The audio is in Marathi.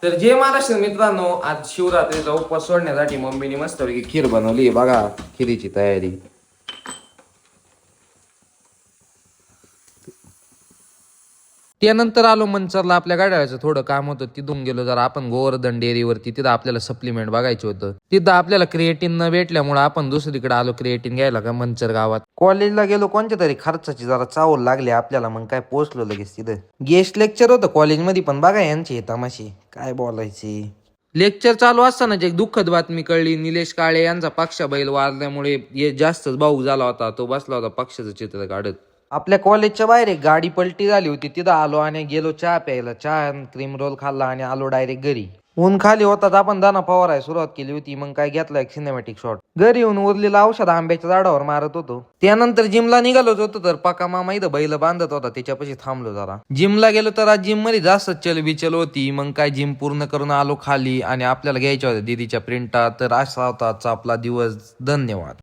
तर जे महाराष्ट्र मित्रांनो, आज शिवरात्रीचा उपवास सोडण्यासाठी मम्मीने मस्तपैकी खीर बनवली. बघा खिरीची तयारी. त्यानंतर आलो मंचरला. आपल्या गाड्याचं थोडं काम होतं, तिथून गेलो जरा आपण गोवर्धन डेअरीवरती. तिथं आपल्याला सप्लिमेंट बघायचं होतं. तिथं आपल्याला क्रिएटिन न भेटल्यामुळे आपण दुसरीकडे आलो क्रिएटिन घ्यायला का मंचर गावात. कॉलेजला गेलो, कोणत्या तरी खर्चाची जरा चावल लागली आपल्याला. मग काय पोहोचलो लगेच तिथं. गेस्ट लेक्चर होतं कॉलेजमध्ये, पण बघा यांची तमाशे काय बोलायचे. लेक्चर चालू असताना एक दुःखद बातमी कळली. निलेश काळे यांचा पक्षा बैल वारल्यामुळे जास्तच भाऊक झाला होता. तो बसला होता पक्षाचं चित्र काढत. आपल्या कॉलेजच्या बाहेर एक गाडी पलटी झाली होती. तिथं आलो आणि गेलो चहा प्यायला. चहा क्रीम रोल खाल्ला आणि आलो डायरेक्ट घरी. ऊन खाली होतात, आपण दाना फवारायला सुरुवात केली होती. मग काय घेतला एक सिनेमॅटिक शॉट. घरी येऊन उरलेलं औषध आंब्याच्या झाडावर मारत होतो. त्यानंतर जिमला निघालोच होतो, तर पका मामा इथं बैल बांधत होता, त्याच्यापाशी थांबलो जरा. जिमला गेलो तर आज जिम मध्ये जास्त चलबिचल होती. मग काय जिम पूर्ण करून आलो खाली आणि आपल्याला घ्यायच्या होत्या दीदीच्या प्रिंटा. तर असा होता आजचा आपला दिवस. धन्यवाद.